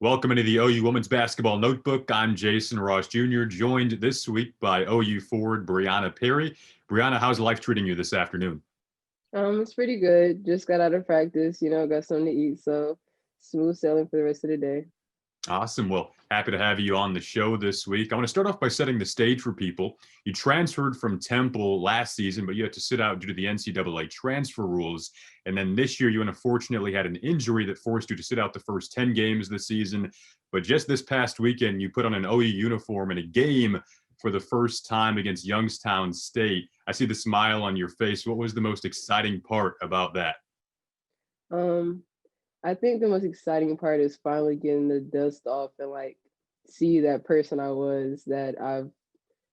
Welcome into the OU Women's Basketball Notebook. I'm Jason Ross Jr., joined this week by OU forward Breanna Perry. Breanna, how's life treating you this afternoon? It's pretty good. Just got out of practice, got something to eat, so smooth sailing for the rest of the day. Awesome. Well, happy to have you on the show this week. I want to start off by setting the stage for people. You transferred from Temple last season, but you had to sit out due to the NCAA transfer rules. And then this year, you unfortunately had an injury that forced you to sit out the first 10 games this season. But just this past weekend, you put on an OU uniform in a game for the first time against Youngstown State. I see the smile on your face. What was the most exciting part about that? Um, I think the most exciting part is finally getting the dust off and see that person I was that I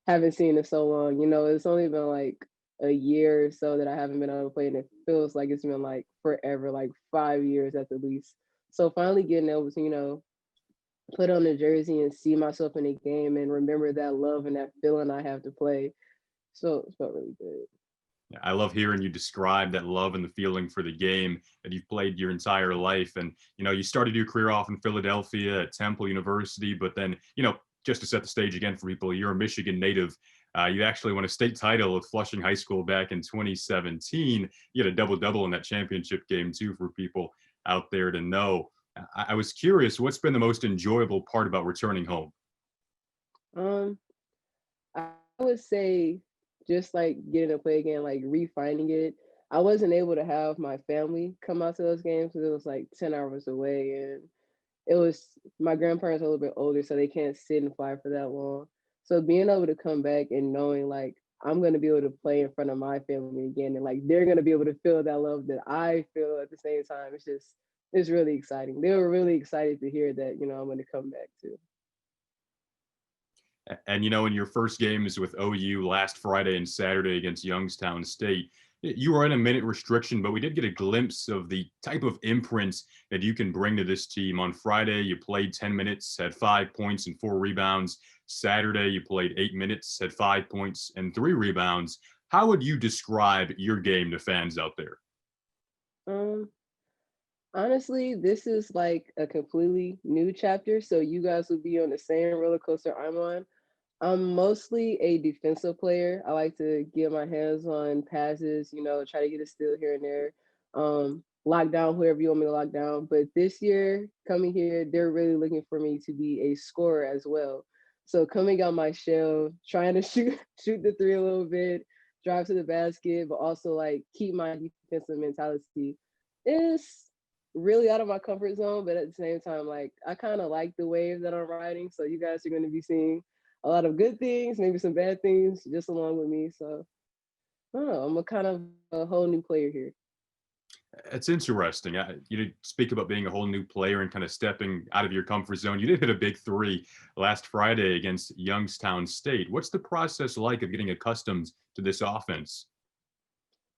haven't seen in so long. It's only been like a year or so that I haven't been able to play, and it feels like it's been like forever, like 5 years at the least. So finally getting able to, put on the jersey and see myself in a game and remember that love and that feeling I have to play. So it felt really good. I love hearing you describe that love and the feeling for the game that you've played your entire life. And, you started your career off in Philadelphia at Temple University, but then, just to set the stage again for people, you're a Michigan native. You actually won a state title at Flushing High School back in 2017. You had a double-double in that championship game, too, for people out there to know. I was curious, what's been the most enjoyable part about returning home? Um, I would say just like getting to play again, like refinding it. I wasn't able to have my family come out to those games because it was like 10 hours away, and it was my grandparents are a little bit older, so they can't sit and fly for that long. So being able to come back and knowing like I'm gonna be able to play in front of my family again, and like they're gonna be able to feel that love that I feel at the same time. It's really exciting. They were really excited to hear that, I'm gonna come back too. And in your first games with OU last Friday and Saturday against Youngstown State, you were in a minute restriction, but we did get a glimpse of the type of imprints that you can bring to this team. On Friday, you played 10 minutes, had 5 points and 4 rebounds. Saturday, you played 8 minutes, had 5 points and 3 rebounds. How would you describe your game to fans out there? Um, Honestly, this is like a completely new chapter, so you guys will be on the same roller coaster I'm on. I'm mostly a defensive player. I like to get my hands on passes, try to get a steal here and there. Lock down whoever you want me to lock down. But this year, coming here, they're really looking for me to be a scorer as well. So coming out my shell, trying to shoot the three a little bit, drive to the basket, but also like keep my defensive mentality is really out of my comfort zone. But at the same time, like I kind of like the wave that I'm riding. So you guys are going to be seeing a lot of good things, maybe some bad things, just along with me. So I don't know. I'm a kind of a whole new player here. It's interesting. You did speak about being a whole new player and kind of stepping out of your comfort zone. You did hit a big three last Friday against Youngstown State. What's the process like of getting accustomed to this offense?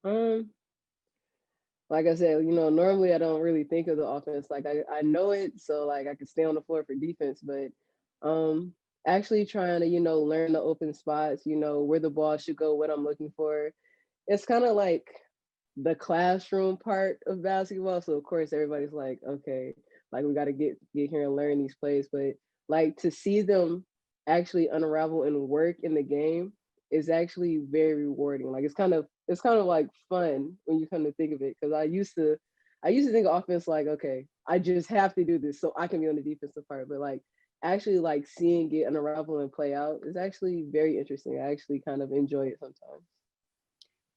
Um, like I said, normally I don't really think of the offense. Like I know it, so like I can stay on the floor for defense, but um actually trying to, learn the open spots, where the ball should go, what I'm looking for. It's kind of like the classroom part of basketball. So of course everybody's like, okay, like we got to get here and learn these plays. But like to see them actually unravel and work in the game is actually very rewarding. Like it's kind of like fun when you come to think of it. Because I used to think of offense like, okay, I just have to do this so I can be on the defensive part. But like actually like seeing it unravel and play out is actually very interesting. I actually kind of enjoy it sometimes.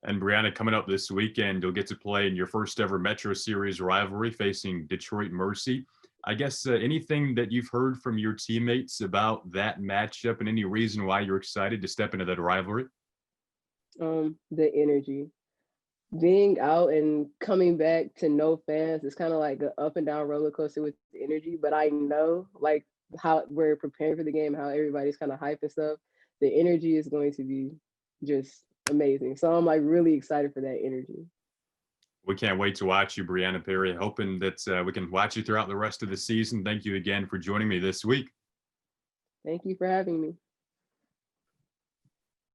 And Breanna, coming up this weekend, you'll get to play in your first ever Metro Series rivalry facing Detroit Mercy. I guess anything that you've heard from your teammates about that matchup and any reason why you're excited to step into that rivalry? The energy. Being out and coming back to no fans is kind of like an up and down roller coaster with the energy. But I know like how we're preparing for the game, how everybody's kind of hype and stuff. The energy is going to be just amazing. So I'm like really excited for that energy. We can't wait to watch you, Breanna Perry. Hoping that we can watch you throughout the rest of the season. Thank you again for joining me this week. Thank you for having me.